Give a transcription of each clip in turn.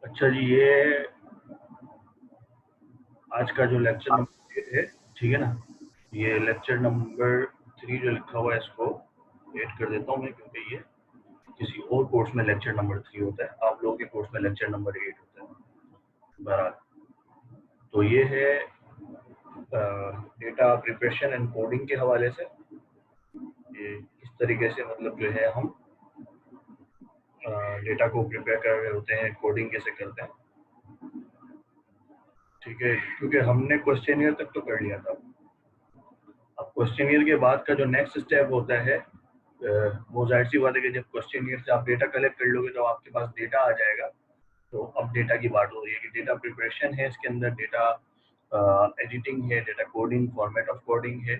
अच्छा जी, ये आज का जो लेक्चर नंबर 8 है, ठीक है ना। ये लेक्चर नंबर 3 जो लिखा हुआ है इसको 8 कर देता हूँ मैं, क्योंकि ये किसी और कोर्स में लेक्चर नंबर 3 होता है, आप लोगों के कोर्स में लेक्चर नंबर 8 होता है। बहरहाल तो ये है डेटा प्रिपरेशन एंड कोडिंग के हवाले से। ये इस तरीके से मतलब जो है हम डेटा को प्रिपेयर कर रहे होते हैं, कोडिंग कैसे करते हैं, ठीक है। क्योंकि हमने क्वेश्चनियर तक तो कर लिया था। अब क्वेश्चनियर के बाद का जो नेक्स्ट स्टेप होता है, वो जाहिर सी बात है कि जब क्वेश्चनियर से आप डेटा कलेक्ट कर लोगे तो आपके पास डेटा आ जाएगा। तो अब डेटा की बात हो रही है कि डेटा प्रिपरेशन है, इसके अंदर डेटा एडिटिंग है, data coding, format of coding है,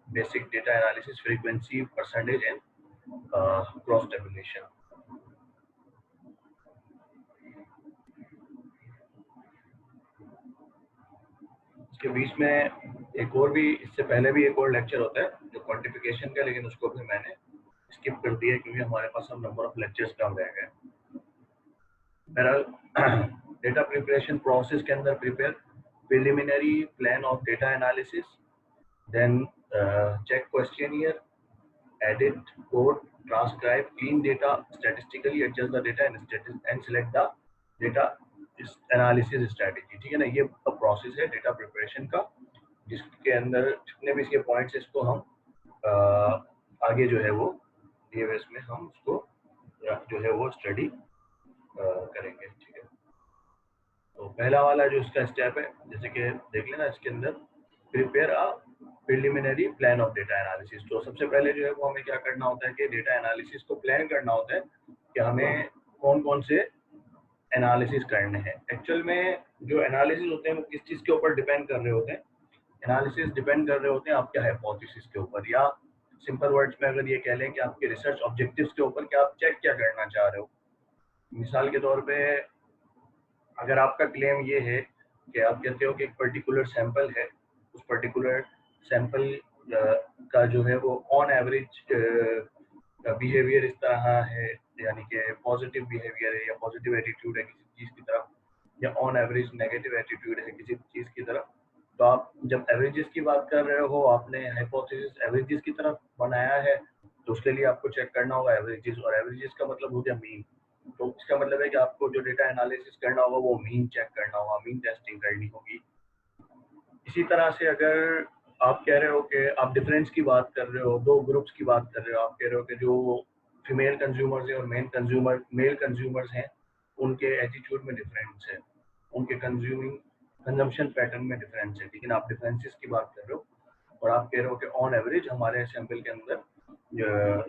basic data analysis, frequency, percentage and cross tabulation. इसके बीच में एक और भी, इससे पहले भी एक और लेक्चर होता है जो क्वांटिफिकेशन का, लेकिन उसको भी मैंने स्किप कर दिया क्योंकि हमारे पास अब नंबर ऑफ लेक्चर्स कम रह गए। बहरहाल डेटा प्रिपरेशन प्रोसेस के अंदर prepare preliminary plan of data analysis, then check questionnaire, edit code, transcribe, clean data, statistically adjust the data and select the data analysis strategy। ठीक है ना, ये प्रोसेस है डेटा प्रिपरेशन का, जिसके अंदर जितने भी इसके पॉइंट्स इसको हम आगे जो है वो DWS में हम उसको जो है वो स्टडी करेंगे, ठीक है। तो पहला वाला जो इसका स्टेप है, जैसे कि देख लेना, इसके अंदर prepare a preliminary plan of data analysis. तो सबसे पहले जो है वो हमें क्या करना होता है कि डेटा एनालिसिस को प्लान करना होता है कि हमें कौन कौन से एनालिसिस करने हैं। एक्चुअल में जो एनालिसिस होते हैं वो किस चीज़ के ऊपर डिपेंड कर रहे होते हैं? एनालिसिस डिपेंड कर रहे होते हैं आपके हाइपोथेसिस के ऊपर, या सिंपल वर्ड्स में अगर ये कह लें कि आपके रिसर्च ऑब्जेक्टिव्स के ऊपर कि आप चेक क्या करना चाह रहे हो। मिसाल के तौर पे अगर आपका क्लेम ये है कि आप कहते हो कि एक पर्टिकुलर सैंपल है, उस पर्टिकुलर सैंपल का जो है वो ऑन एवरेज बिहेवियर इस तरह है, यानी कि पॉजिटिव बिहेवियर है या पॉजिटिव एटीट्यूड है किसी चीज़ की तरफ, या ऑन एवरेज नेगेटिव एटीट्यूड है किसी चीज़ की तरफ। तो आप जब एवरेजेस की बात कर रहे हो, आपने हाइपोथेसिस एवरेजेस की तरफ बनाया है, तो उसके लिए आपको चेक करना होगा एवरेजेस, और एवरेजेस का मतलब हो गया मीन। तो इसका मतलब है कि आपको जो डेटा एनालिसिस करना होगा वो मीन चेक करना होगा, मीन टेस्टिंग करनी होगी। इसी तरह से अगर आप कह रहे हो कि आप डिफरेंस की बात कर रहे हो, दो ग्रुप्स की बात कर रहे हो, आप कह रहे हो कि जो फीमेल कंज्यूमर्स हैं और मेल कंज्यूमर्स हैं, उनके एटीट्यूड में डिफरेंस है, उनके कंजम्पशन पैटर्न में डिफरेंस है, लेकिन आप डिफरेंसेस की बात कर रहे हो और आप कह रहे हो कि ऑन एवरेज हमारे सैंपल के अंदर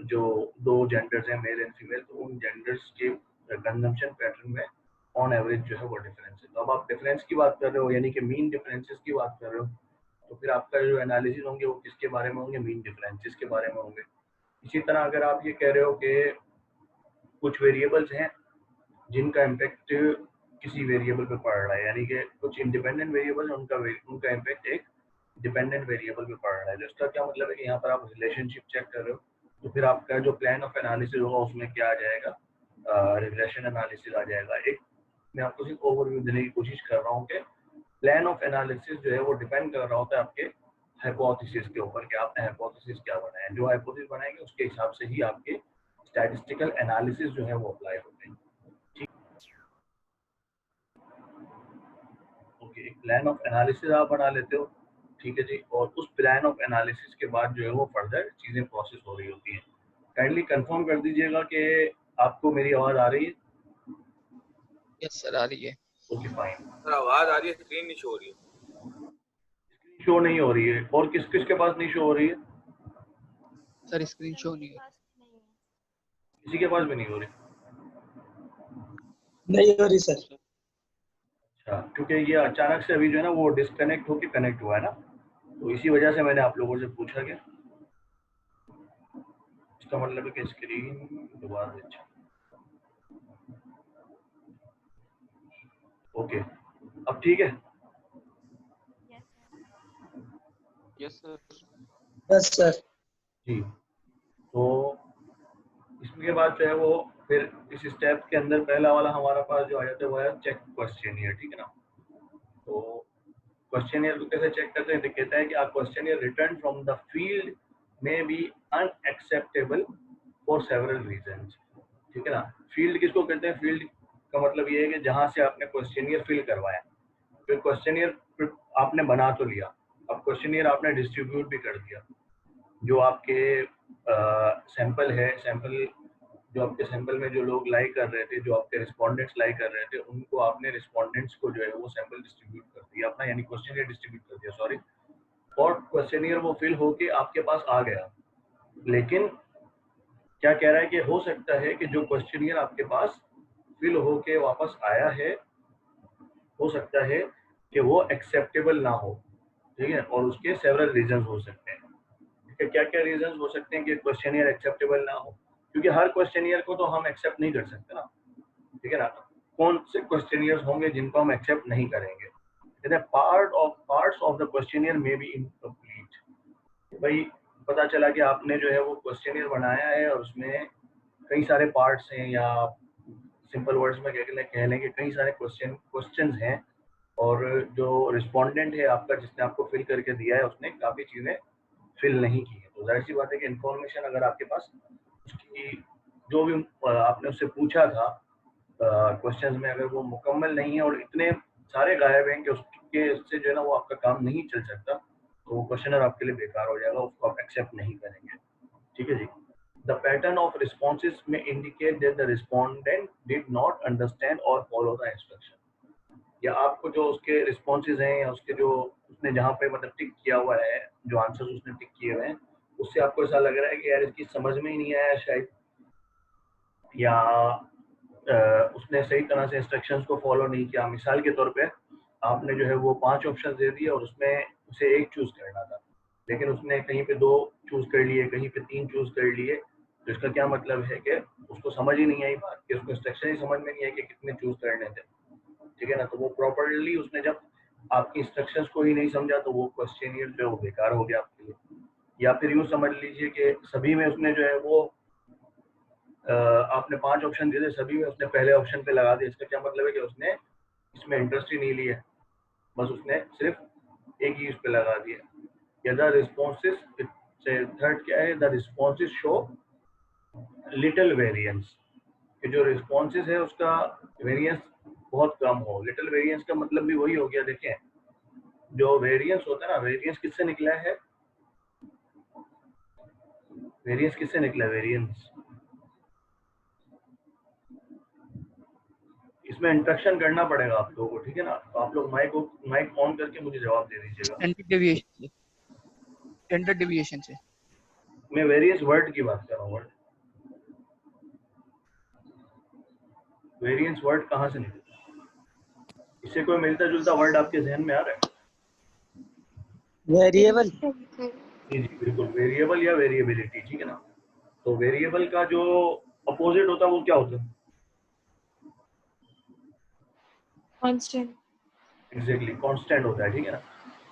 जो दो जेंडर्स हैं, मेल एंड फीमेल, तो उन जेंडर्स के कंजम्पशन पैटर्न में ऑन एवरेज जो है वो डिफरेंस है। तो अब आप डिफरेंस की बात कर रहे हो, यानी कि मीन डिफरेंसेस की बात कर रहे हो, तो फिर आपका जो एनालिसिस होंगे वो किसके बारे में होंगे? मीन डिफरेंसेस के बारे में होंगे। इसी तरह अगर आप ये कह रहे हो कि कुछ वेरिएबल्स हैं जिनका इम्पैक्ट किसी वेरिएबल पे पड़ रहा है, यानी कि कुछ इंडिपेंडेंट वेरिएबल है, उनका इम्पैक्ट एक डिपेंडेंट वेरिएबल पे पड़ रहा है। तो इसका क्या मतलब है कि यहाँ पर आप रिलेशनशिप चेक कर रहे हो, तो फिर आपका जो प्लान ऑफ एनालिसिस होगा उसमें क्या आ जाएगा? रिग्रेशन एनालिसिस आ जाएगा। एक मैं आपको सिर्फ ओवरव्यू देने की कोशिश कर रहा हूँ कि प्लान ऑफ एनालिसिस जो है वो डिपेंड कर रहा होता है आपके हाइपोथेसिस के ऊपर कि आपने हाइपोथेसिस क्या बनाया है। जो हाइपोथेसिस बनाएंगे उसके हिसाब से ही आपके स्टैटिस्टिकल एनालिसिस जो है वो अप्लाई होते हैं। ठीक, ओके, एक प्लान ऑफ एनालिसिस आप बना लेते हो, ठीक है जी, और उस प्लान ऑफ एनालिसिस के बाद जो है वो फर्दर चीज़ें प्रोसेस हो रही होती हैं। काइंडली कंफर्म कर दीजिएगा कि आपको मेरी आवाज़ आ रही है? यस सर, आ रही है। Okay fine. सर आवाज आ रही है, स्क्रीन नहीं शो हो रही है। शो नहीं हो रही है, और किस किस के पास नहीं शो हो रही है? सर स्क्रीन शो नहीं है। किसी के पास भी नहीं हो रही? नहीं हो रही सर। अच्छा, क्योंकि ये अचानक से अभी जो है ना वो डिस्कनेक्ट होके कनेक्ट हुआ है ना, तो इसी वजह से मैंने आप लोगों से पूछा कि इसका मतलब है कि स्क्रीन दोबारा अच्छा, ओके, अब ठीक है। Yes sir. Yes sir. जी। तो इसके बाद जो है वो फिर इस स्टेप के अंदर पहला वाला हमारा पास जो आ जाता है वो है चेक क्वेश्चनियर, ठीक है ना। तो क्वेश्चनियर को कैसे चेक करते हैं, तो कहता है कि a questionnaire return from the field may be unacceptable for several reasons, ठीक है ना। फील्ड किसको कहते हैं, फील्ड का मतलब ये है कि जहां से आपने क्वेश्चनियर फिल करवाया, फिर क्वेश्चनियर आपने बना तो लिया, अब क्वेश्चनियर आपने डिस्ट्रीब्यूट भी कर दिया। जो आपके सैंपल है, सैंपल जो आपके सैंपल में जो लोग लाइक कर रहे थे, जो आपके रिस्पोंडेंट्स लाइक कर रहे थे, उनको आपने रिस्पोंडेंट्स को जो है वो सैंपल डिस्ट्रीब्यूट कर दिया अपना, यानी क्वेश्चनियर डिस्ट्रीब्यूट कर दिया, सॉरी। और क्वेश्चनियर वो फिल होके आपके पास आ गया, लेकिन क्या कह रहा है कि हो सकता है कि जो क्वेश्चनियर आपके पास फिल होके वापस आया है, हो सकता है कि वो एक्सेप्टेबल ना हो, ठीक है, और उसके सेवरल रीजंस हो सकते हैं। क्या क्या रीजंस हो सकते हैं कि क्वेश्चनियर एक्सेप्टेबल ना हो, क्योंकि हर क्वेश्चनियर को तो हम एक्सेप्ट नहीं कर सकते ना, ठीक है ना। कौन से क्वेश्चनियर्स होंगे जिनको हम एक्सेप्ट नहीं करेंगे, पार्ट्स ऑफ द क्वेश्चनियर में बी इनकम्प्लीट। भाई पता चला कि आपने जो है वो क्वेश्चनियर बनाया है और उसमें कई सारे पार्ट्स हैं, या सिंपल वर्ड्स में कह लें कि कई सारे क्वेश्चंस हैं, और जो रिस्पोंडेंट है आपका, जिसने आपको फिल करके दिया है, उसने काफ़ी चीज़ें फिल नहीं की है। तो जाहिर सी बात है कि इन्फॉर्मेशन अगर आपके पास उसकी जो भी आपने उससे पूछा था क्वेश्चंस में, अगर वो मुकम्मल नहीं है और इतने सारे गायब हैं कि उसके उससे जो है ना वो आपका काम नहीं चल सकता, तो वो क्वेश्चनर आपके लिए बेकार हो जाएगा, उसको आप एक्सेप्ट नहीं करेंगे, ठीक है जी। The pattern of responses may indicate that the respondent did not understand or follow the instruction. या आपको जो उसके रिस्पॉन्सेज हैं, या उसके जो उसने जहाँ पे मतलब टिक किया हुआ है, जो आंसर्स उसने टिक किए हुए हैं, उससे आपको ऐसा लग रहा है कि यार इसकी समझ में ही नहीं आया शायद, या उसने सही तरह से इंस्ट्रक्शंस को फॉलो नहीं किया। मिसाल के तौर पे आपने जो है वो 5 ऑप्शन दे दिए और उसमें उसे एक चूज करना था, लेकिन उसने कहीं पे 2 चूज कर लिए, कहीं पे 3 चूज कर लिए। तो इसका क्या मतलब है कि उसको समझ ही नहीं आई बात, कि उसको इंस्ट्रक्शन ही समझ में नहीं आई कि कितने चूज करने थे, ठीक है ना। तो वो प्रॉपर्ली उसने जब आपकी इंस्ट्रक्शंस को ही नहीं समझा, तो वो क्वेश्चनियर जो है वो बेकार हो गया आपके लिए। या फिर यूँ समझ लीजिए कि सभी में उसने जो है वो आपने 5 ऑप्शन दिए थे, सभी में उसने पहले ऑप्शन पे लगा दिया। इसका क्या मतलब है कि उसने इसमें इंटरेस्ट ही नहीं लिया, बस उसने सिर्फ एक ही उस पे लगा दिया। या द रिस्पॉन्सेस, थर्ड क्या है, the responses show little variance, कि जो रिस्पॉन्सेस है उसका वेरिएंस बहुत कम हो। लिटिल वेरिएंस का मतलब भी वही हो गया, देखें जो वेरिएंस होता है ना, वेरिएंस किससे निकला है, वेरिएंस किससे निकला है, वेरिएंस इसमें इंस्ट्रक्शन करना पड़ेगा आप लोगों को, ठीक है ना। तो आप लोग माइक ऑन करके मुझे जवाब दे दीजिएगा। स्टैंडर्ड डेविएशन से, स्टैंडर्ड डेविएशन से। मैं वेरियस वर्ड की बात कर रहा हूँ। वर्ड, वेरिएंस वर्ड कहाँ से निकला, इससे कोई मिलता जुलता वर्ड आपके जहन में आ रहा है? वेरिएबल। जी जी बिल्कुल, वेरिएबल या वेरिएबिलिटी, ठीक है ना। तो वेरिएबल का जो अपोजिट होता है वो क्या होता है? कांस्टेंट। एग्जैक्टली, कांस्टेंट होता है, ठीक है ना।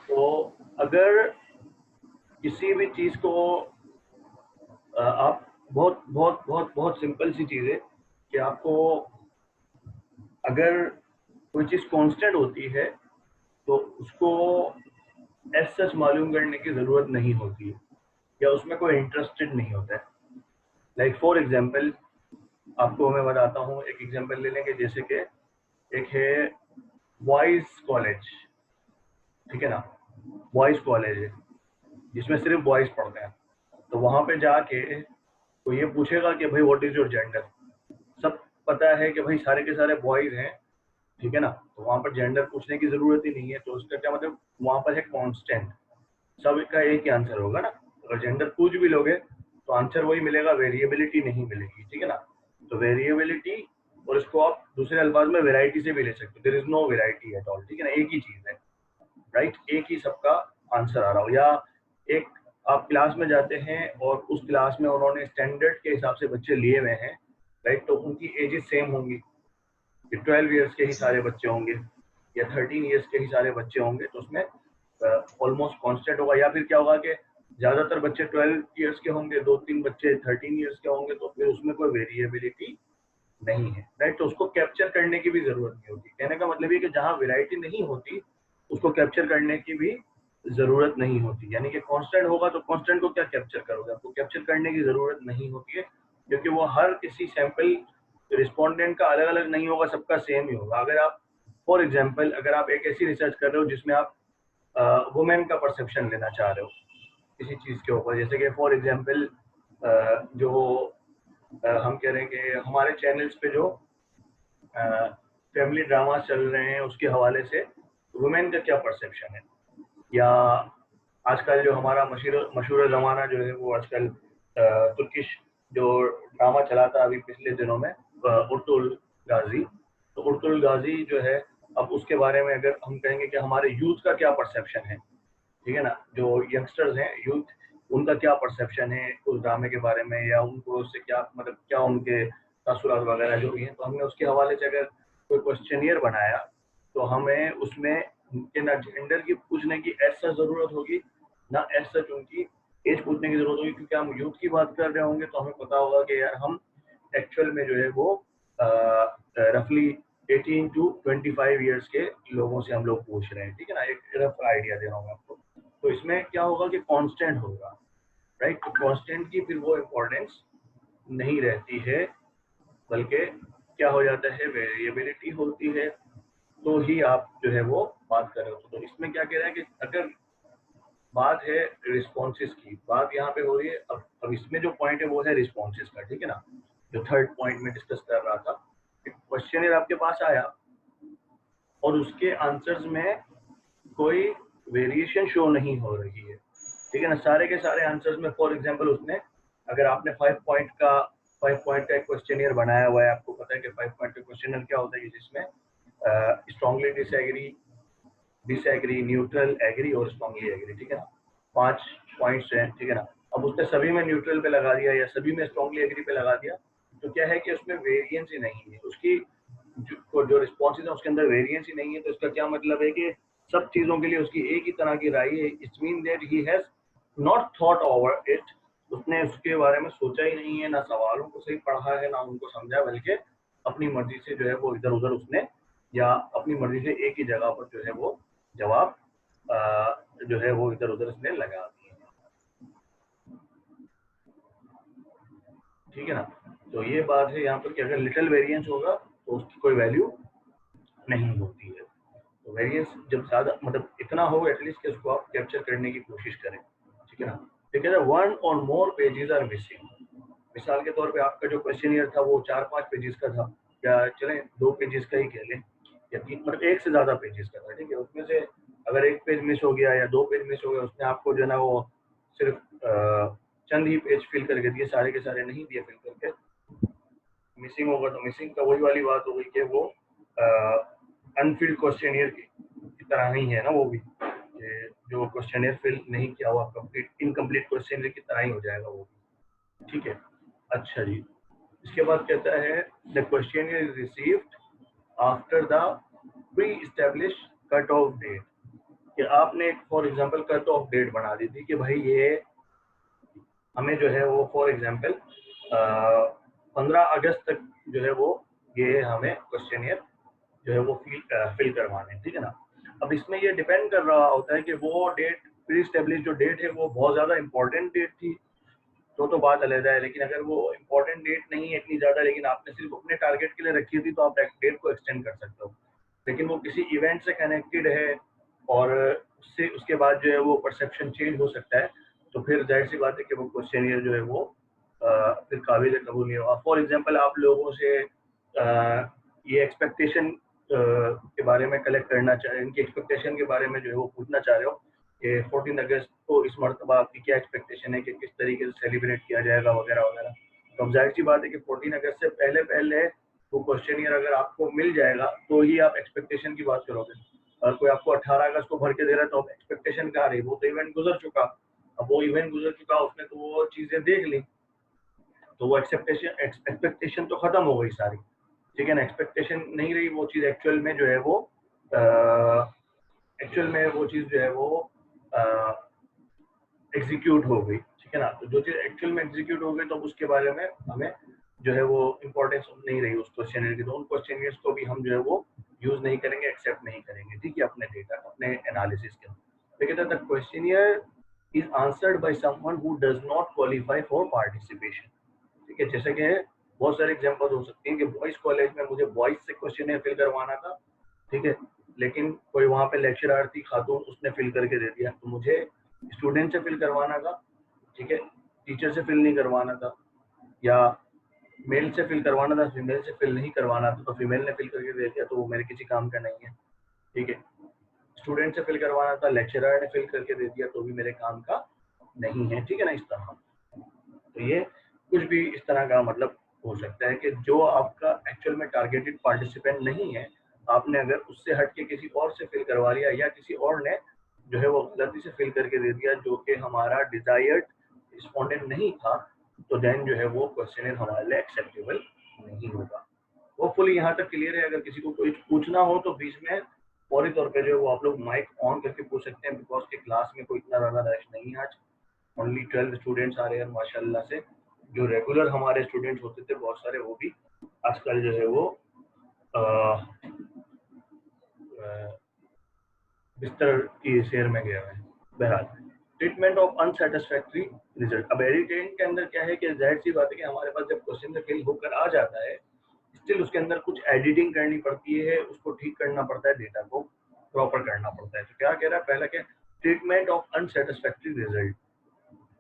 तो अगर किसी भी चीज को आप बहुत बहुत बहुत बहुत सिंपल सी चीज है कि आपको अगर कोई चीज कांस्टेंट होती है तो उसको एज सच मालूम करने की जरूरत नहीं होती है, या उसमें कोई इंटरेस्टेड नहीं होता है। लाइक फॉर एग्जाम्पल आपको मैं बताता हूँ, एक एग्जाम्पल ले लेंगे, जैसे कि एक है बॉयज कॉलेज, ठीक है ना, बॉयज कॉलेज है जिसमें सिर्फ बॉयज पढ़ते हैं। तो वहां पे जाके तो ये पूछेगा कि भाई व्हाट इज योर जेंडर, सब पता है कि भाई सारे के सारे बॉयज हैं, ठीक है ना। तो वहां पर जेंडर पूछने की जरूरत ही नहीं है। तो उसका क्या मतलब, वहां पर है कांस्टेंट, सब का एक ही आंसर होगा ना। अगर जेंडर पूछ भी लोगे तो आंसर वही मिलेगा, वेरिएबिलिटी नहीं मिलेगी, ठीक है ना। तो वेरिएबिलिटी, और इसको आप दूसरे अल्फाज में वेराइटी से भी ले सकते हो, there is no variety at all, ठीक है ना, एक ही चीज है, राइट, एक ही सबका आंसर आ रहा हो। या एक आप क्लास में जाते हैं और उस क्लास में उन्होंने स्टैंडर्ड के हिसाब से बच्चे लिए हुए हैं, राइट, तो उनकी एजेस सेम होंगी, 12 ईयर्स के ही सारे बच्चे होंगे या 13 ईयर्स के ही सारे बच्चे होंगे, तो उसमें ऑलमोस्ट कांस्टेंट होगा। या फिर क्या होगा कि ज़्यादातर बच्चे 12 ईयर्स के होंगे, 2-3 बच्चे 13 ईयर्स के होंगे, तो फिर उसमें कोई वेरिएबिलिटी नहीं है, राइट। तो उसको कैप्चर करने की भी जरूरत नहीं होती। कहने का मतलब ये कि जहाँ वैरायटी नहीं होती उसको कैप्चर करने की भी जरूरत नहीं होती। यानी कि कांस्टेंट होगा तो कांस्टेंट को क्या कैप्चर करोगे, आपको कैप्चर करने की जरूरत नहीं होती है, क्योंकि वो हर किसी सैंपल रिस्पोंडेंट का अलग अलग नहीं होगा, सबका सेम ही होगा। अगर आप फॉर एग्जाम्पल अगर आप एक ऐसी रिसर्च कर रहे हो जिसमें आप वुमेन का परसेप्शन लेना चाह रहे हो किसी चीज़ के ऊपर, जैसे कि फॉर एग्जाम्पल जो हम कह रहे हैं कि हमारे चैनल्स पे जो फैमिली ड्रामा चल रहे हैं उसके हवाले से वुमेन का क्या परसेप्शन है, या आजकल जो हमारा मशहूर ज़माना जो है वो आजकल तुर्किश जो ड्रामा चला था अभी पिछले दिनों में उर्तुल गाजी, तो उर्तुल गाजी जो है, अब उसके बारे में अगर हम कहेंगे कि हमारे यूथ का क्या परसेप्शन है, ठीक है ना, जो यंगस्टर्स हैं यूथ, उनका क्या परसेप्शन है उस ड्रामे के बारे में, या उनको उससे क्या मतलब क्या उनके तासुरात वगैरह जो भी हैं, तो हमने उसके हवाले से अगर कोई क्वेश्चनियर बनाया तो हमें उसमें उनके ना जेंडर की पूछने की ऐसा ज़रूरत होगी ना एज सच उनकी एज पूछने की जरूरत होगी, क्योंकि हम यूथ की बात कर रहे होंगे तो हमें पता होगा कि यार हम एक्चुअल में जो है वो रफली 18 to 25 ईयर्स के लोगों से हम लोग पूछ रहे हैं, ठीक है ना, एक रफ आइडिया दे रहा हूँ आपको। तो इसमें क्या होगा कि कांस्टेंट होगा, राइट। तो कांस्टेंट की फिर वो इम्पोर्टेंस नहीं रहती है, बल्कि क्या हो जाता है, वेरिएबिलिटी होती है, तो ही आप जो है वो बात कर रहे हो। तो इसमें क्या कह रहा है कि अगर बात है रिस्पॉन्सेस की, बात यहाँ पे हो रही है, अब इसमें जो पॉइंट है वो है रिस्पॉन्सेस का, ठीक है ना, जो थर्ड पॉइंट में डिस्कस कर रहा था। क्वेश्चन आपके पास आया और उसके आंसर्स में कोई वेरिएशन शो नहीं हो रही है, ठीक है ना, सारे के सारे आंसर्स में फॉर एग्जांपल उसने अगर आपने 5 पॉइंट का एक क्वेश्चनियर बनाया हुआ है, आपको पता है कि 5 पॉइंट का क्वेश्चनियर क्या होता है, जिसमें स्ट्रांगली डिसएग्री, न्यूट्रल, एग्री और स्ट्रांगली एग्री, ठीक है ना, 5 पॉइंट्स हैं, ठीक है ना। अब उसने सभी में न्यूट्रल पे लगा दिया या सभी में स्ट्रांगली एग्री पे लगा दिया, तो क्या है कि उसमें वेरिएंस ही नहीं है, उसकी जो रिस्पॉन्सेज है उसके अंदर वेरिएंस ही नहीं है। तो इसका क्या मतलब है कि सब चीज़ों के लिए उसकी एक ही तरह की राय है। It's mean that he has not thought over it, उसने उसके बारे में सोचा ही नहीं है, ना सवालों को सही पढ़ा है ना उनको समझा, बल्कि अपनी मर्जी से जो है वो इधर उधर उसने या अपनी मर्जी से एक ही जगह पर जो है वो जवाब जो है वो इधर उधर उसने लगा दिए, ठीक है ना। तो ये बात है यहाँ पर कि अगर लिटिल वेरिएंस होगा तो उसकी कोई वैल्यू नहीं होती है। तो वेरिएंस जब ज़्यादा मतलब इतना हो एटलीस्ट कि उसको आप कैप्चर करने की कोशिश करें, ठीक है ना। ठीक है, वन और मोर पेजेस आर मिसिंग। मिसाल के तौर पे आपका जो क्वेश्चनियर था वो 4-5 पेजेस का था, या चलें 2 पेजेस का ही कह लें, या 3 मतलब 1 से ज़्यादा पेजेस का था, ठीक है। उसमें से अगर 1 पेज मिस हो गया या 2 पेज मिस हो गया, उसने आपको जो है ना वो सिर्फ चंद ही पेज फिल करके दिए, सारे के सारे नहीं दिए फिल करके। मिसिंग होगा तो मिसिंग का वही वाली बात हो गई कि वो अनफिल्ड क्वेश्चनियर की तरह ही है ना, वो भी जो क्वेश्चनियर फिल नहीं किया हुआ कंप्लीट इनकम्प्लीट क्वेश्चनियर की तरह ही हो जाएगा वो भी, ठीक है। अच्छा जी, इसके बाद कहता है the questionnaire is received after the pre establish cut off date, कि आपने एक for example cut off date बना दी थी कि भाई ये हमें जो है वो फॉर एग्जांपल 15 अगस्त तक जो है वो ये हमें क्वेश्चनियर जो है वो फिल करवाने, ठीक है ना। अब इसमें ये डिपेंड कर रहा होता है कि वो डेट प्री स्टेब्लिश जो डेट है वो बहुत ज़्यादा इंपॉर्टेंट डेट थी तो बात अलग है, लेकिन अगर वो इंपॉर्टेंट डेट नहीं है इतनी ज़्यादा, लेकिन आपने सिर्फ अपने टारगेट के लिए रखी थी तो आप डेट को एक्सटेंड कर सकते हो, लेकिन वो किसी इवेंट से कनेक्टेड है और उससे उसके बाद जो है वो परसेप्शन चेंज हो सकता है, तो फिर जाहिर सी बात है कि वो क्वेश्चनियर जो है वो फिर काबिल कबूल नहीं होगा। फॉर एग्जांपल आप लोगों से ये एक्सपेक्टेशन के बारे में कलेक्ट करना चाह रहे हैं, इनकी एक्सपेक्टेशन के बारे में जो है वो पूछना चाह रहे हो कि 14 अगस्त को इस मरतबा आपकी क्या एक्सपेक्टेशन है कि किस तरीके से सेलिब्रेट किया जाएगा वगैरह वगैरह। तो अब जाहिर सी बात है कि 14 अगस्त से पहले पहले वो क्वेश्चनियर अगर आपको मिल जाएगा तो ही आप एक्सपेक्टेशन की बात करोगे। और कोई आपको 18 अगस्त को भर के दे रहा है तो अब एक्सपेक्टेशन कहाँ रही, वो तो इवेंट गुजर चुका। अब वो इवेंट गुजर चुका, उसने तो वो चीज़ें देख ली, तो वो एक्सपेक्टेशन तो खत्म हो गई सारी, ठीक है ना। एक्सपेक्टेशन नहीं रही, वो चीज़ एक्चुअल में जो है वो चीज़ जो है वो एग्जीक्यूट हो गई, ठीक है ना। तो जो चीज़ एक्चुअल में एग्जीक्यूट हो गई तो उसके बारे में हमें जो है वो इम्पोर्टेंस नहीं रही उस क्वेश्चनर की, तो उन क्वेश्चनर्स को भी हम जो है वो यूज नहीं करेंगे, एक्सेप्ट नहीं करेंगे, ठीक है, अपने डेटा अपने एनालिसिस के। लेकिन the questionnaire is answered by someone who does not qualify for participation, ठीक है। जैसे कि बहुत सारे एग्जांपल हो सकते हैं कि बॉयज कॉलेज में मुझे बॉयज से क्वेश्चनियर फिल करवाना था, ठीक है, लेकिन कोई वहाँ पे लेक्चरर थी खातून, उसने फिल करके दे दिया, तो मुझे स्टूडेंट से फिल करवाना था, ठीक है, टीचर से फिल नहीं करवाना था, या मेल से फिल करवाना था, फीमेल से फिल नहीं करवाना था, तो फीमेल ने फिल करके दे दिया, तो वो मेरे किसी काम का नहीं है, ठीक है। स्टूडेंट से फिल करवाना था, लेक्चरर ने फिल करके दे दिया, तो भी मेरे काम का नहीं है, ठीक है ना, इस तरह। तो ये कुछ भी इस तरह का मतलब हो सकता है कि जो आपका एक्चुअल में टारगेटेड पार्टिसिपेंट नहीं है, आपने अगर उससे हट के किसी और से फिल करवा लिया, या किसी और ने जो है वो गलती से फिल करके दे दिया जो कि हमारा डिजायर्ड रिस्पोंडेंट नहीं था, तो देन जो है वो क्वेश्चन हमारे लिए एक्सेप्टेबल नहीं होगा। होपफुली यहाँ तक क्लियर है। अगर किसी को कोई पूछना हो तो बीच में फौरी तौर पे जो है वो आप लोग माइक ऑन करके पूछ सकते हैं, बिकॉज के क्लास में कोई इतना ज़्यादा रश नहीं है आज, ओनली 12 स्टूडेंट्स आ रहे हैं माशाल्लाह से। जो रेगुलर हमारे स्टूडेंट्स होते थे बहुत सारे, वो भी आजकल जो है वो बिस्तर की शेर में गए हुए हैं। बहरहाल, ट्रीटमेंट ऑफ अनसेटिस्फैक्ट्री रिजल्ट। अब एडिटिंग के अंदर क्या है कि जाहिर सी बात है कि हमारे पास जब क्वेश्चन फिल होकर आ जाता है, स्टिल उसके अंदर कुछ एडिटिंग करनी पड़ती है, उसको ठीक करना पड़ता है, डेटा को प्रॉपर करना पड़ता है। तो क्या कह रहा है पहला, क्या ट्रीटमेंट ऑफ अनसेटिस्फैक्ट्री रिजल्ट,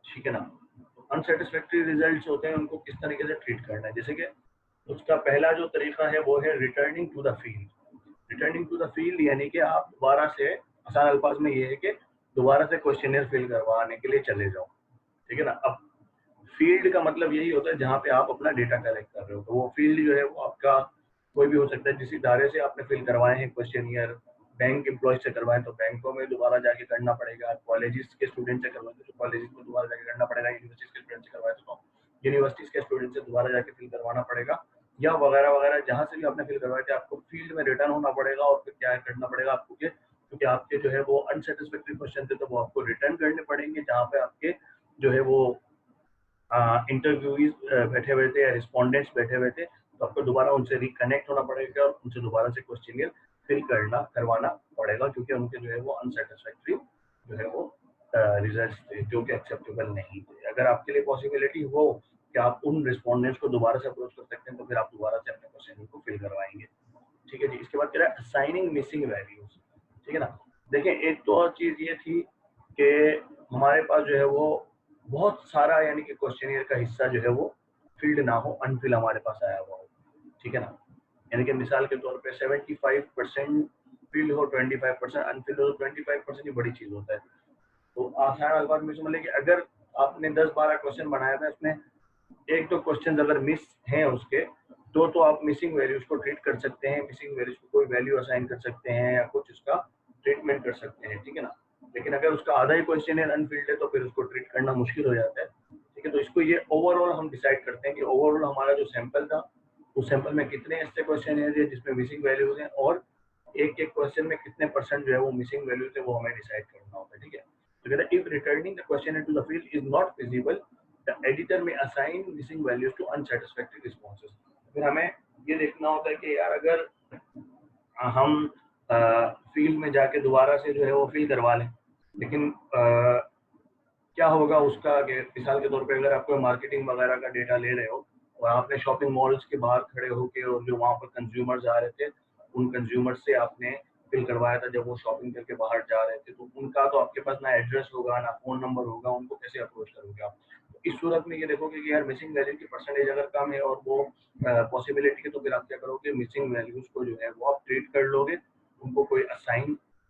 ठीक है ना। अनसेटिस्फैक्ट्री रिजल्ट्स होते हैं, उनको किस तरीके से ट्रीट करना है। जैसे कि उसका पहला जो तरीका है वो है returning to the field. Returning to the field यानी कि आप दोबारा से, आसान अल्फाज में ये है कि दोबारा से क्वेश्चनियर फिल करवाने के लिए चले जाओ, ठीक है ना। अब फील्ड का मतलब यही होता है जहाँ पे आप अपना डेटा कलेक्ट कर रहे हो, तो वो फील्ड जो है वो आपका कोई भी हो सकता है। जिस इदारे से आपने फिल करवाए हैं क्वेश्चनियर, बैंक एम्प्लॉय से करवाएं तो बैंकों में दोबारा जाके करना पड़ेगा, कॉलेजेस के स्टूडेंट से करवाएं तो कॉलेजेस में दोबारा जाके करना पड़ेगा, यूनिवर्सिटीज के स्टूडेंट से करवाएं तो यूनिवर्सिटीज के स्टूडेंट से दोबारा जाके फिल करवाना पड़ेगा, या वगैरह वगैरह जहाँ से भी आपने फिल करवाए थे आपको फील्ड में रिटर्न होना पड़ेगा। और फिर क्या करना पड़ेगा आपको, क्योंकि आपके जो है वो अनसेटिस्फैक्ट्री क्वेश्चन थे तो वो आपको रिटर्न करने पड़ेंगे, जहाँ पे आपके जो है वो इंटरव्यूज बैठे हुए थे या रिस्पोंडेंट्स बैठे हुए थे, तो आपको दोबारा उनसे रिकनेक्ट होना पड़ेगा और उनसे दोबारा से क्वेश्चनियर फिल करवाना पड़ेगा, क्योंकि उनके जो है वो अनसेटिस्फैक्ट्री जो है वो रिजल्ट्स थे जो कि एक्सेप्टेबल नहीं थे। अगर आपके लिए पॉसिबिलिटी हो कि आप उन रिस्पोंडेंट्स को दोबारा से अप्रोच कर सकते हैं, तो फिर आप दोबारा से अपने क्वेश्चन को फिल करवाएंगे, ठीक है जी। इसके बाद कह रहा है असाइनिंग मिसिंग वैल्यूज, ठीक है ना। देखिए एक तो और चीज ये थी कि हमारे पास जो है वो बहुत सारा यानी कि क्वेश्चनियर का हिस्सा जो है वो फील्ड ना हो, अनफिल हमारे पास आया हुआ हो, ठीक है ना। यानी कि मिसाल के तौर पे 75% फील्ड हो, 25% अनफिल हो, 25% ही बड़ी चीज होता है। तो आसान अल्फाज में समझ लें कि अगर आपने 10-12 क्वेश्चन बनाया था, इसमें एक तो क्वेश्चन अगर मिस हैं उसके, तो आप मिसिंग वैल्यूज को ट्रीट कर सकते हैं, मिसिंग वैल्यूज को कोई वैल्यू असाइन कर सकते हैं या कुछ उसका ट्रीटमेंट कर सकते हैं, ठीक है ना। लेकिन अगर उसका आधा ही क्वेश्चन है अनफिल्ड है, तो फिर उसको ट्रीट करना मुश्किल हो जाता है, ठीक है। तो इसको ये ओवरऑल हम डिसाइड करते हैं कि ओवरऑल हमारा जो सैंपल था, उस सैंपल में कितने ऐसे क्वेश्चन है जिसमें मिसिंग वैल्यूज हैं, और एक एक क्वेश्चन में कितने % जो है वो मिसिंग वैल्यूज है, वो हमें डिसाइड करना होता है, ठीक है। तो कहते हैं if returning the question to the field is not feasible, the editor may assign missing values to unsatisfactory responses। फिर हमें ये देखना होता है कि यार अगर हम फील्ड में जाके दोबारा से जो है वो फिल करवा लें, लेकिन क्या होगा उसका, मिसाल के तौर पे अगर आप कोई मार्केटिंग वगैरह का डेटा ले रहे हो और आपने शॉपिंग मॉल्स के बाहर खड़े होके और जो वहाँ पर कंज्यूमर्स आ रहे थे, उन कंज्यूमर्स से आपने फिल करवाया था जब वो शॉपिंग करके बाहर जा रहे थे, तो उनका तो आपके पास ना एड्रेस होगा ना फोन नंबर होगा, उनको कैसे अप्रोच करोगे आप। तो इस सूरत में ये देखोगे कि यार मिसिंग वैल्यू की परसेंटेज अगर कम है और वो पॉसिबिलिटी है, तो फिर आप क्या करोगे, मिसिंग वैल्यूज को जो है वो आप ट्रीट कर लोगे, उनको कोई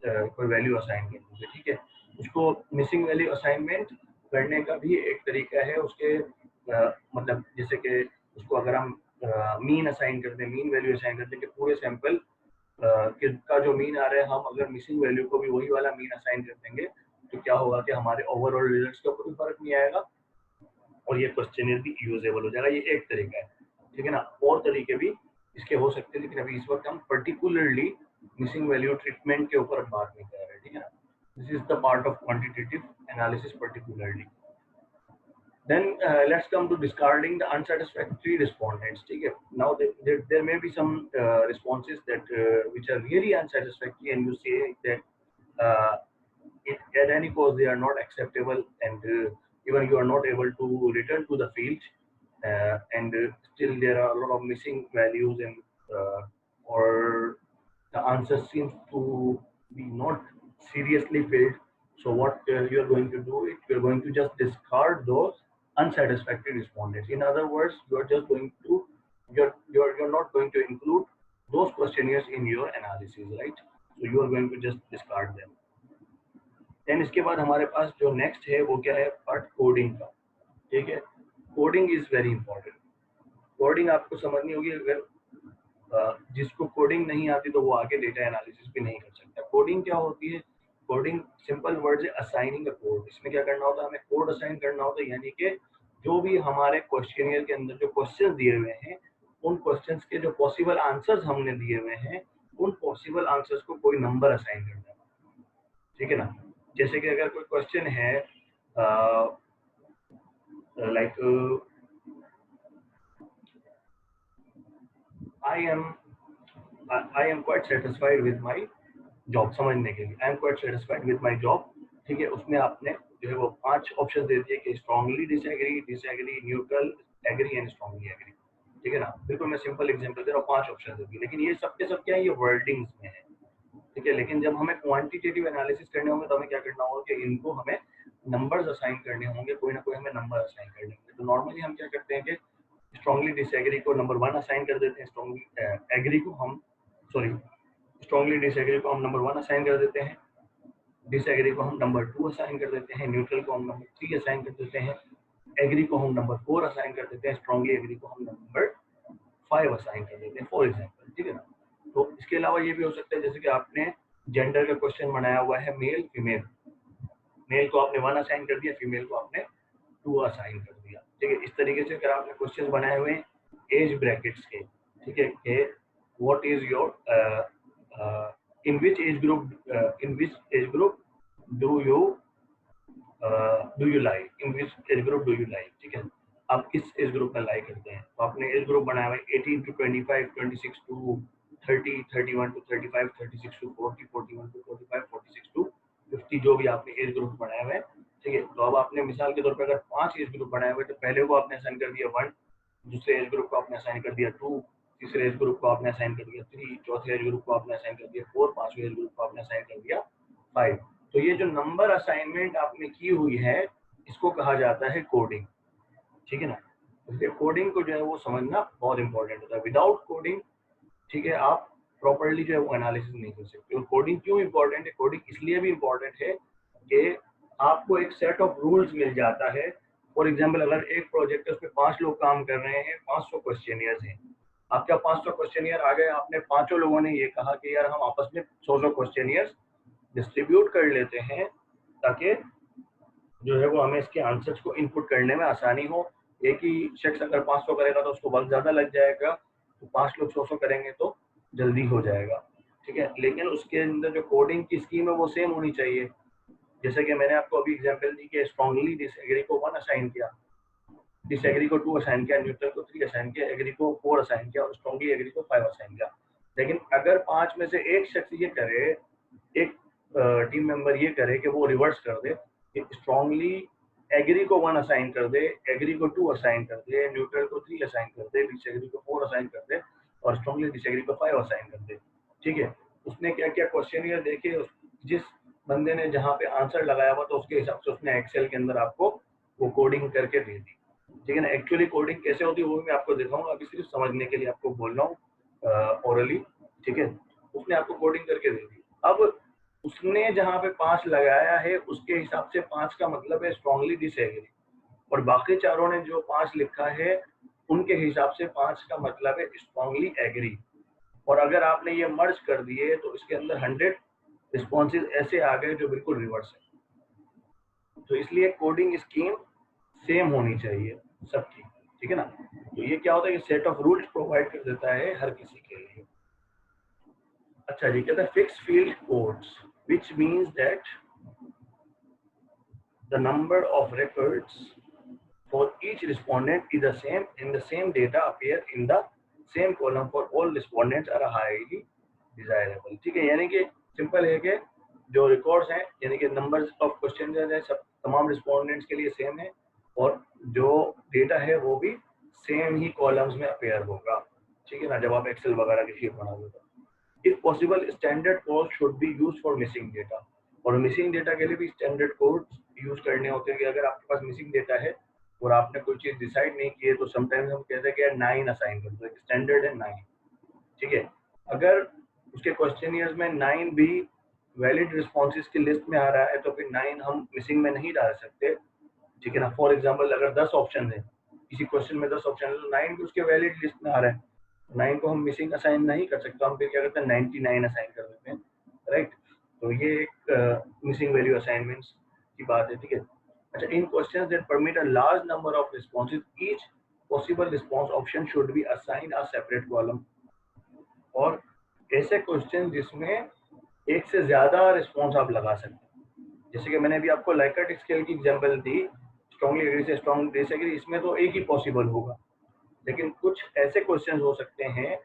कोई वैल्यू असाइन कर दोगे, ठीक है। उसको मिसिंग वैल्यू असाइनमेंट करने का भी एक तरीका है उसके, मतलब जैसे कि उसको अगर हम मीन असाइन करते हैं, मीन वैल्यू असाइन करते हैं कि पूरे सैंपल का जो मीन आ रहा है, हम अगर मिसिंग वैल्यू को भी वही वाला मीन असाइन कर देंगे, तो क्या होगा कि हमारे ओवरऑल रिजल्ट्स के ऊपर भी फर्क नहीं आएगा और ये क्वेश्चनियर भी यूजेबल हो जाएगा। ये एक तरीका है, ठीक है ना। और तरीके भी इसके हो सकते हैं, लेकिन अभी इस वक्त हम पर्टिकुलरली मिसिंग वैल्यू ट्रीटमेंट के ऊपर बात नहीं कर रहे, ठीक है ना। This is the part of quantitative analysis particularly. Then let's come to discarding the unsatisfactory respondents. Okay, now there may be some responses that which are really unsatisfactory, and you say that at any cost they are not acceptable, and even you are not able to return to the field, and still there are a lot of missing values, and or the answer seems to be not seriously filled. So what you are going to do, you are going to just discard those unsatisfactory respondents. In other words, you are just going to you're not going to include those questionnaires in your analysis, right? So you are going to just discard them. Then इसके बाद हमारे पास जो next है वो क्या है, part coding का. ठीक है, coding is very important. Coding आपको समझनी होगी. अगर जिसको कोडिंग नहीं आती तो वो आगे डेटा एनालिसिस भी नहीं कर सकता. कोडिंग क्या होती है? कोडिंग सिंपल वर्ड है असाइनिंग अ कोड. इसमें क्या करना होता है, हमें कोड असाइन करना होता है, यानी कि जो भी हमारे क्वेश्चनियर के अंदर जो क्वेश्चन दिए हुए हैं, उन क्वेश्चंस के जो पॉसिबल आंसर्स हमने दिए हुए हैं, उन पॉसिबल आंसर्स को कोई नंबर असाइन करना है. ठीक है ना. जैसे कि अगर कोई क्वेश्चन है like I am quite satisfied with my job. समझने के लिए I am quite satisfied with my job. ठीक है, उसमें आपने जो है वो 5 ऑप्शन दे दिए कि strongly disagree, neutral, agree and strongly agree. ठीक है ना. बिल्कुल मैं सिंपल एग्जांपल दे रहा हूँ, 5 ऑप्शन दे दिए, लेकिन ये सब के सब क्या है, ये वर्डिंग्स में है. ठीक है, लेकिन जब हमें क्वांटिटेटिव एनालिसिस करने होंगे तो हमें क्या करना होगा कि इनको हमें नंबर्स असाइन करने होंगे, कोई ना कोई हमें नंबर असाइन करने होंगे. तो नॉर्मली हम क्या करते हैं कि स्ट्रांगली डिसएग्री को नंबर 1 असाइन कर देते हैं, स्ट्रांगली डिसएग्री को हम नंबर 1 असाइन कर देते हैं, डिसएग्री को हम नंबर 2 असाइन कर देते हैं, न्यूट्रल को हम नंबर 3 असाइन कर देते हैं, एग्री को हम नंबर 4 असाइन कर देते हैं, स्ट्रांगली एग्री को हम नंबर 5 असाइन कर देते हैं, फॉर एग्जांपल. ठीक है ना. तो इसके अलावा ये भी हो सकता है जैसे कि आपने जेंडर का क्वेश्चन बनाया हुआ है, मेल फीमेल. मेल को आपने 1 असाइन कर दिया, फीमेल को आपने 2 असाइन कर दिया. ठीक है. इस तरीके से अगर आपने क्वेश्चन बनाए हुए एज ब्रैकेट्स के, ठीक है, कि what is your in which age group do you lie, in which age group do you lie. ठीक है, आप किस एज ग्रुप में लाई करते हैं. तो आपने एज ग्रुप बनाया हुआ है 18 to 25, 26 to 30, 31 to 35, 36 to 40, 41 to 45, 46 to 50, जो भी आपने एज ग्रुप बनाए हुए हैं. ठीक है. तो अब आपने मिसाल के तौर पर अगर 5 एज ग्रुप बनाए हुए, तो पहले को आपने असाइन कर दिया 1, दूसरे एज ग्रुप को आपने असाइन कर दिया 2, तीसरे एज ग्रुप को आपने असाइन कर दिया 3, चौथे एज ग्रुप को आपने असाइन कर दिया 4, पांचवें एज ग्रुप को आपने असाइन कर दिया 5. तो ये जो नंबर असाइनमेंट आपने की हुई है, इसको कहा जाता है कोडिंग. ठीक है ना. इसलिए कोडिंग को जो है वो समझना बहुत इंपॉर्टेंट होता है. विदाउट कोडिंग, ठीक है, आप प्रॉपर्ली जो है वो एनालिसिस नहीं कर सकते. और कोडिंग क्यों इंपॉर्टेंट है? कोडिंग इसलिए भी इंपॉर्टेंट है कि आपको एक सेट ऑफ रूल्स मिल जाता है. फॉर एग्जांपल, अगर एक प्रोजेक्ट है, उसमें 5 लोग काम कर रहे हैं, 500 क्वेश्चनियर्स हैं. आपका 500 क्वेश्चनियर आ गए, आपने 5 लोगों ने ये कहा कि यार हम आपस में 100 क्वेश्चनियर्स डिस्ट्रीब्यूट कर लेते हैं, ताकि जो है वो हमें इसके आंसर्स को इनपुट करने में आसानी हो. एक ही शख्स अगर 500 करेगा तो उसको वक्त ज़्यादा लग जाएगा, तो 5 लोग 100 करेंगे तो जल्दी हो जाएगा. ठीक है. लेकिन उसके अंदर जो कोडिंग की स्कीम है वो सेम होनी चाहिए. जैसे कि मैंने आपको अभी एग्जांपल दी कि स्ट्रांगली डिसएग्री को 1 असाइन किया, डिसएग्री को 2 असाइन किया, न्यूट्रल को 3 असाइन किया, एग्री को 4 असाइन किया और स्ट्रांगली एग्री को 5 असाइन किया. लेकिन अगर 5 में से एक शख्स ये करे, एक टीम मेंबर ये करे कि वो रिवर्स कर दे कि स्ट्रांगली एग्री को 1 असाइन कर दे, एग्री को 2 असाइन कर दे, न्यूट्रल को 3 असाइन कर दे, डिसएग्री को 4 असाइन कर दे और स्ट्रांगली डिसएग्री को 5 असाइन कर दे. ठीक है. उसने क्या क्या क्वेश्चनियर देखे, जिस बंदे ने जहाँ पे आंसर लगाया हुआ तो उसके हिसाब से उसने एक्सेल के अंदर आपको वो कोडिंग करके दे दी. ठीक है ना. एक्चुअली कोडिंग कैसे होती है वो मैं आपको दिखाऊंगा, अभी सिर्फ समझने के लिए आपको बोल रहा हूँ ओरली. ठीक है. उसने आपको कोडिंग करके दे दी. अब उसने जहाँ पे 5 लगाया है उसके हिसाब से 5 का मतलब है स्ट्रांगली डिसएग्री, और बाकी चारों ने जो 5 लिखा है उनके हिसाब से 5 का मतलब है स्ट्रांगली एग्री. और अगर आपने ये मर्ज कर दिए तो इसके अंदर 100 रिस्पॉन्सेज ऐसे आ गए जो बिल्कुल रिवर्स है. तो इसलिए कोडिंग स्कीम सेम होनी चाहिए सबकी. ठीक है ना. तो ये क्या होता है कि सेट ऑफ रूल्स प्रोवाइड कर देता है हर किसी के लिए. अच्छा जी, कहता है fix field codes, which means that the number of records for each respondent is the same and the same data appear in the same column for all respondents are highly desirable. ठीक है, यानी कि simple है कि जो records हैं यानी कि नंबर्स ऑफ क्वेश्चन जो है सब तमाम रिस्पोंडेंट्स के लिए सेम है और जो डेटा है वो भी सेम ही कॉलम्स में अपेयर होगा। ठीक है ना, जब आप एक्सेल वगैरह की शीट बनाओगे तो if possible standard code should be use for missing data, और मिसिंग डेटा के लिए भी स्टैंडर्ड कोड यूज करने होते हैं कि अगर आपके पास मिसिंग डेटा है और आपने कोई चीज डिसाइड नहीं की है तो समटाइम्स हम कहते हैं कि 9 असाइन कर दो, एक स्टैंडर्ड है 9। ठीक है, अगर उसके क्वेश्चनियर्स में 9 भी वैलिड रिस्पॉन्सेज की लिस्ट में आ रहा है तो फिर 9 हम मिसिंग में नहीं डाल सकते। ठीक है ना, फॉर एग्जांपल अगर 10 ऑप्शन है किसी क्वेश्चन में 10 ऑप्शन है तो 9 भी उसके वैलिड लिस्ट में आ रहा है, 9 को हम मिसिंग असाइन नहीं कर सकते, हम फिर क्या करते हैं 99 असाइन कर देते हैं, राइट। तो ये एक मिसिंग वैल्यू असाइनमेंट्स की बात है। ठीक है, अच्छा, in questions that permit a large number of responses each possible response option should be assign a separate column, और ऐसे क्वेश्चन जिसमें एक से ज्यादा रिस्पॉन्स आप लगा सकते हैं, जैसे कि मैंने अभी आपको लाइकर्ट स्केल की एग्जांपल दी, स्ट्रांगली एग्री से स्ट्रांग डिसएग्री, इसमें तो एक ही पॉसिबल होगा, लेकिन कुछ ऐसे क्वेश्चन हो सकते हैं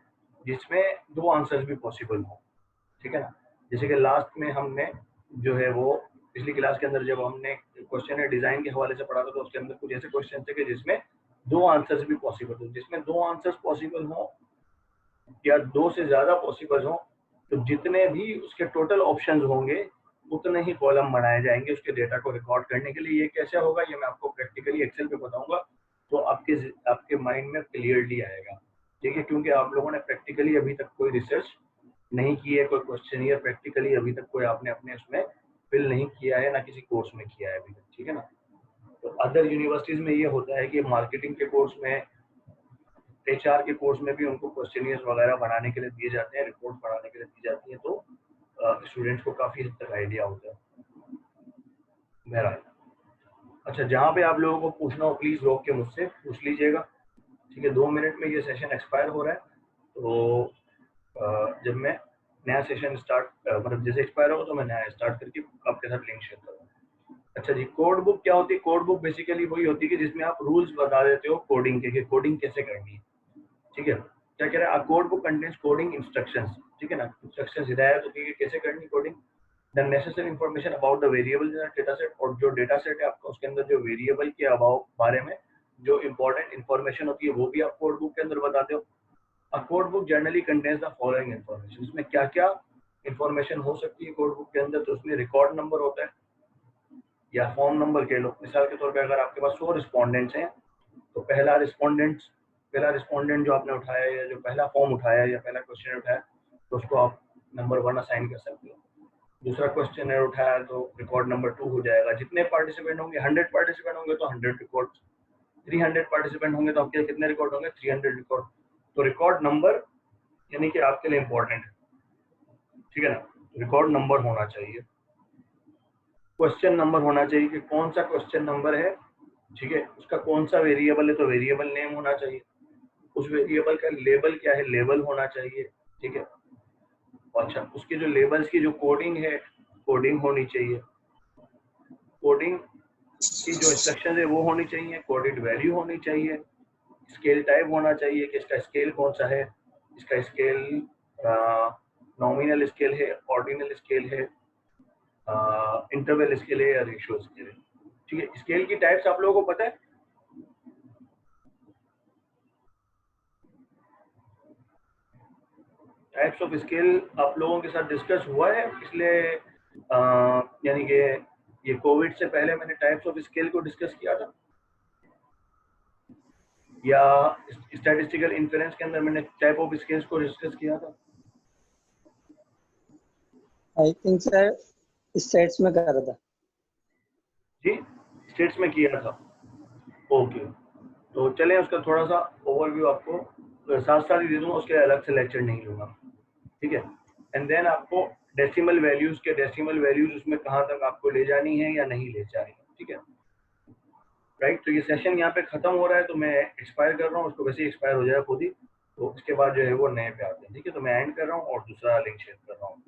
जिसमें 2 आंसर्स भी पॉसिबल हो। ठीक है ना, जैसे कि लास्ट में हमने जो है वो पिछली क्लास के अंदर जब हमने क्वेश्चन है डिजाइन के हवाले से पढ़ा था तो उसके अंदर कुछ ऐसे क्वेश्चन थे कि जिसमें 2 आंसर्स भी पॉसिबल हो, जिसमें 2 आंसर्स पॉसिबल हो या 2 से ज्यादा पॉसिबल हो तो जितने भी उसके टोटल ऑप्शंस होंगे उतने ही कॉलम बनाए जाएंगे उसके डेटा को रिकॉर्ड करने के लिए। ये कैसे होगा ये मैं आपको प्रैक्टिकली एक्सेल पे बताऊंगा तो आपके माइंड में क्लियरली आएगा। ठीक है, क्योंकि आप लोगों ने प्रैक्टिकली अभी तक कोई रिसर्च नहीं की है, कोई क्वेश्चनियर प्रैक्टिकली अभी तक कोई आपने अपने उसमें फिल नहीं किया है, ना किसी कोर्स में किया है अभी तक। ठीक है ना, तो अदर यूनिवर्सिटीज में ये होता है कि मार्केटिंग के कोर्स में, HR के कोर्स में भी उनको क्वेश्चनियर्स वगैरह बनाने के लिए दिए जाते हैं, रिपोर्ट बनाने के लिए दी जाती है, तो स्टूडेंट्स को काफी हद तक आइडिया होता है। बहरहाल, अच्छा, जहाँ पे आप लोगों को पूछना हो प्लीज रोक के मुझसे पूछ लीजिएगा। ठीक है, 2 मिनट में ये सेशन एक्सपायर हो रहा है, तो जब मैं नया सेशन स्टार्ट मतलब जैसे एक्सपायर होगा तो मैं नया स्टार्ट करके आपके साथ लिंक शेयर करूँगा। अच्छा जी, कोड बुक क्या होती है? कोड बुक बेसिकली वही होती है कि जिसमें आप रूल्स बता देते हो कोडिंग के, कि कोडिंग कैसे करनी है। ठीक है, क्या कह रहा है, code book contains coding instructions. ठीक है ना, इंस्ट्रक्शंस हिदायत होती है कि कैसे करनी coding, the necessary information about the variable in data set, और जो डेटा सेट है आपका उसके अंदर जो वेरिएबल के बारे में जो इंपॉर्टेंट इन्फॉर्मेशन होती है वो भी आप कोड बुक के अंदर बताते हो। A code book generally contains the following information, इसमें क्या क्या इंफॉर्मेशन हो सकती है कोड बुक के अंदर, तो उसमें रिकॉर्ड नंबर होता है या फॉर्म नंबर कह लो। मिसाल के तौर पे अगर आपके पास 100 रिस्पोंडेंट्स हैं तो पहला रिस्पोंडेंट जो आपने उठाया या जो पहला फॉर्म उठाया या पहला क्वेश्चन उठाया तो उसको आप नंबर 1 असाइन कर सकते हो। दूसरा क्वेश्चन उठाया तो रिकॉर्ड नंबर 2 हो जाएगा। जितने पार्टिसिपेंट होंगे, 100 पार्टिसिपेंट होंगे तो 100 रिकॉर्ड, 300 पार्टिसिपेंट होंगे तो आपके कितने रिकॉर्ड होंगे? 300 रिकॉर्ड। तो रिकॉर्ड नंबर यानी कि आपके लिए इंपॉर्टेंट है। ठीक है ना, रिकॉर्ड नंबर होना चाहिए, क्वेश्चन नंबर होना चाहिए कि कौन सा क्वेश्चन नंबर है। ठीक है, उसका कौन सा वेरिएबल है तो वेरिएबल नेम होना चाहिए, उस वेरिएबल का लेबल क्या है, लेबल होना चाहिए। ठीक है, अच्छा, उसके जो लेबल्स की जो कोडिंग है, कोडिंग होनी चाहिए, कोडिंग की जो इंस्ट्रक्शन है वो होनी चाहिए, कोडेड वैल्यू होनी चाहिए, स्केल टाइप होना चाहिए कि इसका स्केल कौन सा है, इसका स्केल नॉमिनल स्केल है, ऑर्डिनल स्केल है, इंटरवल स्केल है या रेशियो स्केल है। ठीक है, स्केल की टाइप्स आप लोगों को पता है? टाइप्स ऑफ स्केल आप लोगों के साथ डिस्कस हुआ है पिछले यानी कि ये कोविड से पहले मैंने टाइप्स ऑफ स्केल को डिस्कस किया था, या स्टैटिस्टिकल इन्फ्रेंस के अंदर मैंने टाइप ऑफ स्केल्स को डिस्कस किया था? आई थिंक सर स्टेट्स में कर रहा था जी, स्टेट्स में किया था। ओके, तो चलें उसका थोड़ा सा ओवरव्यू आपको साथ साथ ही दे दूंगा, उसके अलग से लेक्चर नहीं लूंगा। ठीक है, एंड देन आपको डेसिमल वैल्यूज उसमें कहाँ तक आपको ले जानी है या नहीं ले जानी है। ठीक है, राइट। तो ये सेशन यहाँ पे खत्म हो रहा है तो मैं एक्सपायर कर रहा हूँ, उसको वैसे ही एक्सपायर हो जाएगा खुद ही, तो उसके बाद जो है वो नए पे आते हैं। ठीक है, तो मैं एंड कर रहा हूँ और दूसरा लिंक शेयर कर रहा हूँ।